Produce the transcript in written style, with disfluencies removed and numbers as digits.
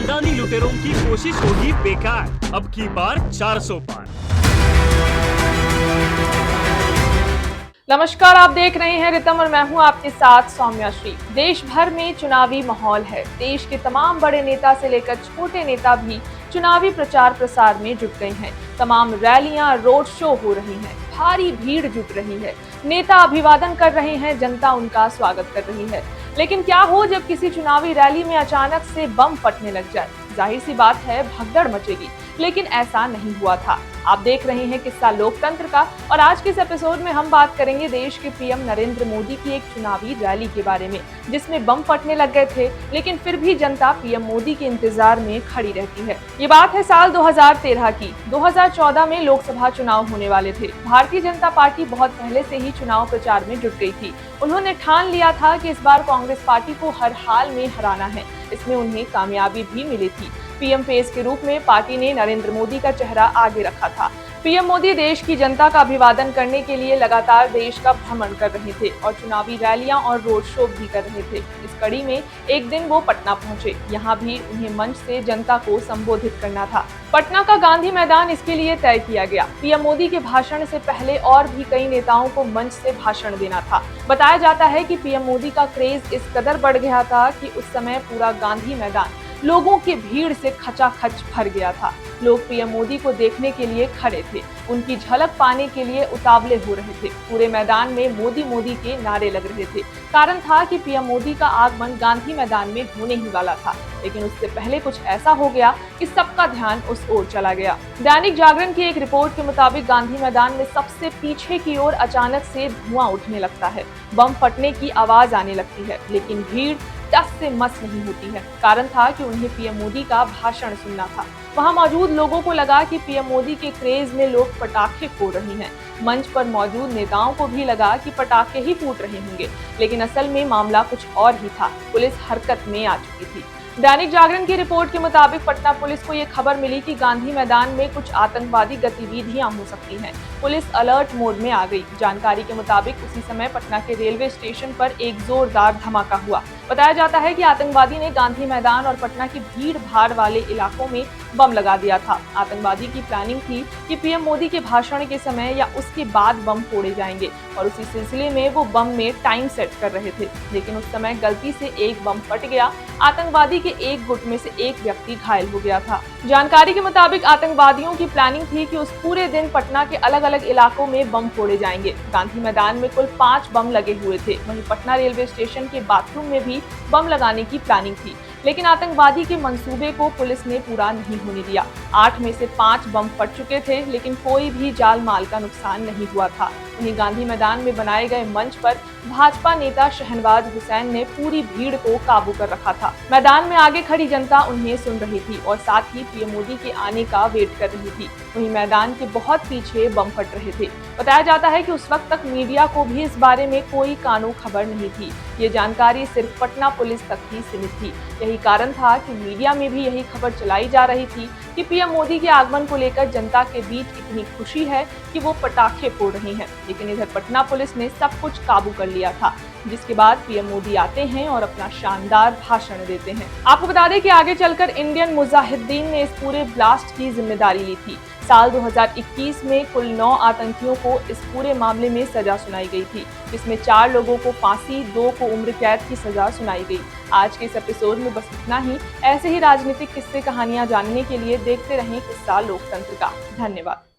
खानदानी लुटेरों की कोशिश होगी बेकार। अब की बार 400 पार। नमस्कार, आप देख रहे हैं रितम और मैं हूं आपके साथ सौम्या श्री। देश भर में चुनावी माहौल है। देश के तमाम बड़े नेता से लेकर छोटे नेता भी चुनावी प्रचार प्रसार में जुट गए हैं। तमाम रैलियां, रोड शो हो रही हैं, भारी भीड़ जुट रही है। नेता अभिवादन कर रहे हैं, जनता उनका स्वागत कर रही है। लेकिन क्या हो जब किसी चुनावी रैली में अचानक से बम फटने लग जाए? जाहिर सी बात है, भगदड़ मचेगी। लेकिन ऐसा नहीं हुआ था। आप देख रहे हैं किस्सा लोकतंत्र का, और आज के इस एपिसोड में हम बात करेंगे देश के पीएम नरेंद्र मोदी की एक चुनावी रैली के बारे में, जिसमें बम फटने लग गए थे, लेकिन फिर भी जनता पीएम मोदी के इंतजार में खड़ी रहती है। ये बात है साल 2013 की। 2014 में लोकसभा चुनाव होने वाले थे। भारतीय जनता पार्टी बहुत पहले से ही चुनाव प्रचार में जुट गई थी। उन्होंने ठान लिया था कि इस बार कांग्रेस पार्टी को हर हाल में हराना है। इसमें उन्हें कामयाबी भी मिली थी। पीएम फेस के रूप में पार्टी ने नरेंद्र मोदी का चेहरा आगे रखा था। पीएम मोदी देश की जनता का अभिवादन करने के लिए लगातार देश का भ्रमण कर रहे थे और चुनावी रैलियां और रोड शो भी कर रहे थे। इस कड़ी में एक दिन वो पटना पहुंचे। यहां भी उन्हें मंच से जनता को संबोधित करना था। पटना का गांधी मैदान इसके लिए तय किया गया। पीएम मोदी के भाषण से पहले और भी कई नेताओं को मंच से भाषण देना था। बताया जाता है कि पीएम मोदी का क्रेज इस कदर बढ़ गया था कि उस समय पूरा गांधी मैदान लोगों की भीड़ से खचाखच भर गया था। लोग पीएम मोदी को देखने के लिए खड़े थे, उनकी झलक पाने के लिए उतावले हो रहे थे। पूरे मैदान में मोदी मोदी के नारे लग रहे थे। कारण था कि पीएम मोदी का आगमन गांधी मैदान में होने ही वाला था। लेकिन उससे पहले कुछ ऐसा हो गया कि सबका ध्यान उस ओर चला गया। दैनिक जागरण की एक रिपोर्ट के मुताबिक गांधी मैदान में सबसे पीछे की ओर अचानक से धुआं उठने लगता है, बम फटने की आवाज आने लगती है, लेकिन भीड़ टस से मस नहीं होती है। कारण था कि उन्हें पीएम मोदी का भाषण सुनना था। वहां मौजूद लोगों को लगा कि पीएम मोदी के क्रेज में लोग पटाखे फोड़ रहे हैं। मंच पर मौजूद नेताओं को भी लगा कि पटाखे ही फूट रहे होंगे, लेकिन असल में मामला कुछ और ही था। पुलिस हरकत में आ चुकी थी। दैनिक जागरण की रिपोर्ट के मुताबिक पटना पुलिस को ये खबर मिली कि गांधी मैदान में कुछ आतंकवादी गतिविधियां हो सकती हैं। पुलिस अलर्ट मोड में आ गई। जानकारी के मुताबिक उसी समय पटना के रेलवे स्टेशन पर एक जोरदार धमाका हुआ। बताया जाता है कि आतंकवादी ने गांधी मैदान और पटना की भीड़ भाड़ वाले इलाकों में बम लगा दिया था। आतंकवादी की प्लानिंग थी कि पीएम मोदी के भाषण के समय या उसके बाद बम फोड़े जाएंगे, और उसी सिलसिले में वो बम में टाइम सेट कर रहे थे। लेकिन उस समय गलती से एक बम फट गया। आतंकवादी के एक गुट में से एक व्यक्ति घायल हो गया था। जानकारी के मुताबिक आतंकवादियों की प्लानिंग थी कि उस पूरे दिन पटना के अलग अलग इलाकों में बम फोड़े जाएंगे। गांधी मैदान में कुल 5 बम लगे हुए थे। वहीं पटना रेलवे स्टेशन के बाथरूम में भी बम लगाने की प्लानिंग थी, लेकिन आतंकवादी के मंसूबे को पुलिस ने पूरा नहीं होने दिया। 8 में से 5 बम फट चुके थे, लेकिन कोई भी जान माल का नुकसान नहीं हुआ था। वहीं गांधी मैदान में बनाए गए मंच पर भाजपा नेता शहनवाज हुसैन ने पूरी भीड़ को काबू कर रखा था। मैदान में आगे खड़ी जनता उन्हें सुन रही थी और साथ ही पीएम मोदी के आने का वेट कर रही थी। वहीं मैदान के बहुत पीछे बम फट रहे थे। बताया जाता है कि उस वक्त तक मीडिया को भी इस बारे में कोई कानो खबर नहीं थी। ये जानकारी सिर्फ पटना पुलिस तक ही सीमित थी। यही कारण था कि मीडिया में भी यही खबर चलाई जा रही थी कि पीएम मोदी के आगमन को लेकर जनता के बीच इतनी खुशी है कि वो पटाखे फोड़ रही हैं। लेकिन इधर पटना पुलिस ने सब कुछ काबू कर लिया था, जिसके बाद पीएम मोदी आते हैं और अपना शानदार भाषण देते हैं। आपको बता दें कि आगे चलकर इंडियन मुजाहिदीन ने इस पूरे ब्लास्ट की जिम्मेदारी ली थी। साल 2021 में कुल 9 आतंकियों को इस पूरे मामले में सजा सुनाई गई थी, जिसमें 4 लोगों को फांसी, 2 को उम्र कैद की सजा सुनाई गई। आज के इस एपिसोड में बस इतना ही। ऐसे ही राजनीतिक किस्से कहानियां जानने के लिए देखते रहें किस्सा लोकतंत्र का। धन्यवाद।